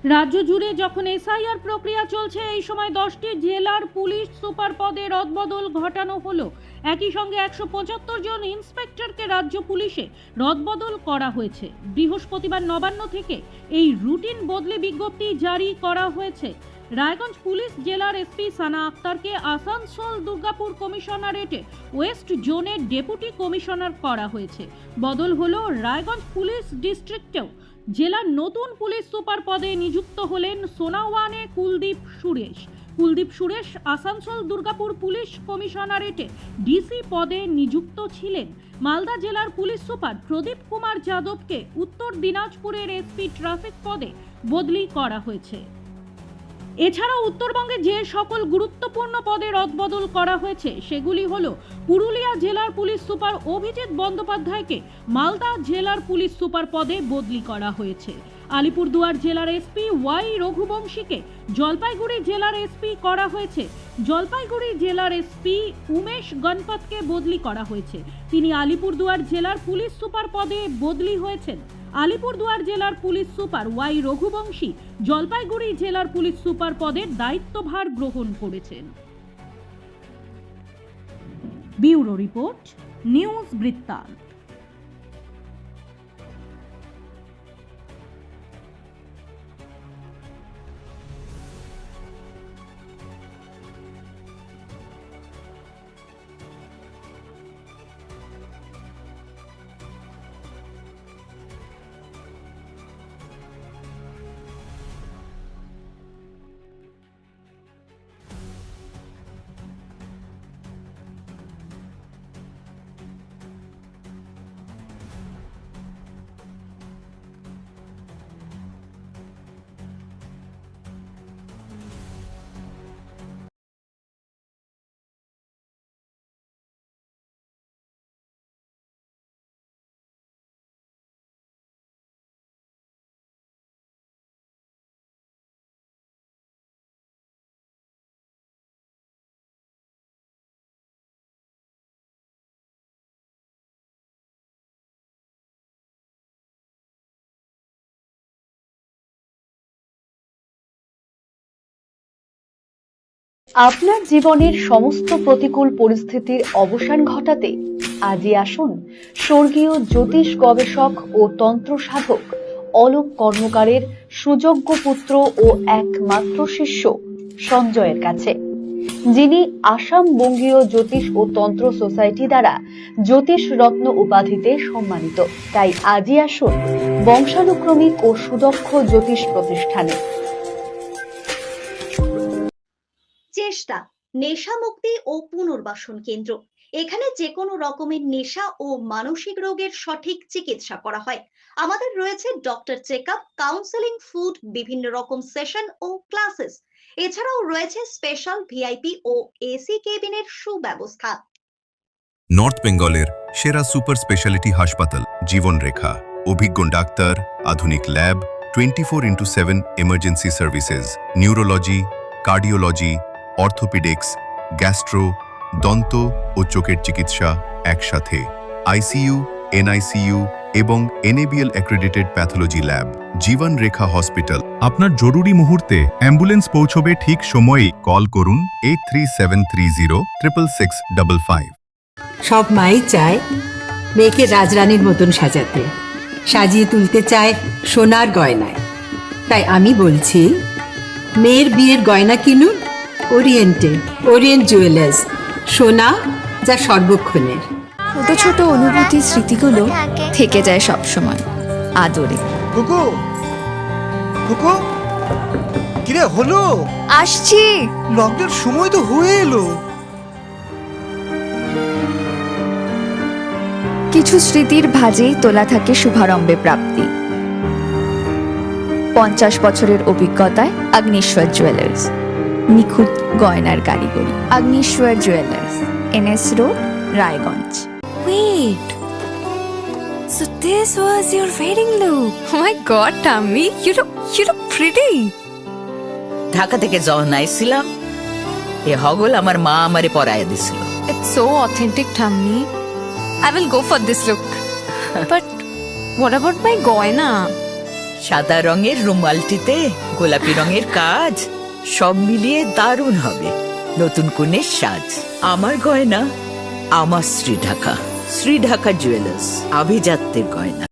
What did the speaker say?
রাজ্য জুড়ে যখন এসআইআর প্রক্রিয়া চলছে, এই সময় 10টি জেলার পুলিশ সুপার পদে রদবদল ঘটানো হলো। একই সঙ্গে 175 জন ইন্সপেক্টরকে রাজ্য পুলিশে রদবদল করা হয়েছে। বৃহস্পতিবার নবান্ন থেকে এই রুটিন বদলি বিজ্ঞপ্তি জারি করা হয়েছে। রায়গঞ্জ পুলিশ জেলার এসপি সানা আক্তারকে আসানসোল দুর্গাপুর কমিশনারেটে ওয়েস্ট জোনের ডেপুটি কমিশনার করা হয়েছে। বদল হলো রায়গঞ্জ পুলিশ ডিস্ট্রিক্টেও। জেলার নতুন পুলিশ সুপার পদে নিযুক্ত হলেন সোনাওয়ানে কুলদীপ সুরেশ আসানসোল দুর্গাপুর পুলিশ কমিশনারেটে ডিসি পদে নিযুক্ত ছিলেন। মালদা জেলার পুলিশ সুপার প্রদীপ কুমার যাদবকে উত্তর দিনাজপুরের এসপি ট্রাফিক পদে বদলি করা হয়েছে। এছাড়াও উত্তরবঙ্গে যে সকল গুরুত্বপূর্ণ পদে রদবদল করা হয়েছে সেগুলি হলো: পুরুলিয়া জেলার পুলিশ সুপার অভিজিৎ বন্দ্যোপাধ্যায়কে মালদা জেলার পুলিশ সুপার পদে বদলি করা হয়েছে। আলিপুরদুয়ার জেলার এসপি ওয়াই রঘুবংশীকে জলপাইগুড়ি জেলার এসপি করা হয়েছে। জলপাইগুড়ি জেলার এসপি উমেশ গণপতকে বদলি করা হয়েছে। তিনি আলিপুরদুয়ার জেলার পুলিশ সুপার পদে বদলি হয়েছেন। আলিপুরদুয়ার জেলার police super Y Raghuvanshi Jalpaiguri জেলার পুলিশ সুপার পদের দায়িত্বভার গ্রহণ করেছেন। ব্যুরো রিপোর্ট, নিউজ বৃত্তান্ত। আপনার জীবনের সমস্ত প্রতিকূল পরিস্থিতির অবসান ঘটাতে আজই আসুন স্বর্গীয় জ্যোতিষ গবেষক ও তন্ত্র সাধক অলোক কর্মকারের সুযোগ্য পুত্র ও একমাত্র শিষ্য সঞ্জয়ের কাছে, যিনি আসাম বঙ্গীয় জ্যোতিষ ও তন্ত্র সোসাইটি দ্বারা জ্যোতিষ রত্ন উপাধিতে সম্মানিত। তাই আজই আসুন বংশানুক্রমিক ও সুদক্ষ জ্যোতিষ প্রতিষ্ঠানে। চেষ্টা নেশা মুক্তি ও পুনর্বাসন কেন্দ্র। এখানে যে কোনো রকমের নেশা ও মানসিক রোগের সঠিক চিকিৎসা করা হয়। আমাদের রয়েছে ডক্টর চেকআপ, কাউন্সেলিং, ফুড, বিভিন্ন রকম সেশন ও ক্লাসেস। এছাড়াও রয়েছে স্পেশাল ভিআইপি ও এসি কেবিনের সুব্যবস্থা। নর্থ বেঙ্গলের সেরা সুপার স্পেশালিটি হাসপাতাল জীবনরেখা, অভিজ্ঞ ডাক্তার, আধুনিক lab, 24x7 emergency services, neurology, cardiology, orthopaedics, gastro, দন্ত ও চোখের চিকিৎসা একসাথে, আইসিইউ, এনআইসিইউ এবং এনএবিএল অ্যাক্রেডিটেড প্যাথোলজি ল্যাব। জীবন রেখা হসপিটাল। আপনার জরুরি মুহূর্তে অ্যাম্বুলেন্স পৌঁছবে ঠিক সময়েই। কল করুন 8373066655। সব মাই চায় মেয়েকে রাজরানীর মতন সাজাতে, সাজিয়ে তুলতে চায় সোনার গয়নায়। তাই আমি বলছি, মেয়ের বিয়ের গয়না কিনুন ওরিয়েন্ট জুয়েলার্স। সোনা যা সর্বক্ষণের। ছোট ছোট অনুভূতি, স্মৃতিগুলো থেকে যায় সব সময় আদরে। কুকু কুকু, কিরে হলো? আসছি। লকডাউন সময় তো হয়ে এলো। কিছু স্মৃতির ভাজেই তোলা থাকে শুভারম্ভে প্রাপ্তি। 50 বছরের অভিজ্ঞতায় আগ্নেশ্বর জুয়েলার্স, নিখুঁত গয়নার কারিগরি। Agneshwar jewellers, NS road, Raiganj. Wait, so this was your wedding look? Oh my god, Tammy, you look pretty. Dhaka থেকে যখন আইছিলাম, এ হগল আমার মা আমারে পরায় দিছিল। It's so authentic, Tammy. I will go for this look. But what about my goina? সাদা রঙের রুমালটিতে গোলাপি রঙের কাজ, সব মিলিয়ে দারুণ হবে নতুন কনের সাজ। আমার গয়না, আমার শ্রী ঢাকা জুয়েলার্স, আভিজাত্যের গয়না।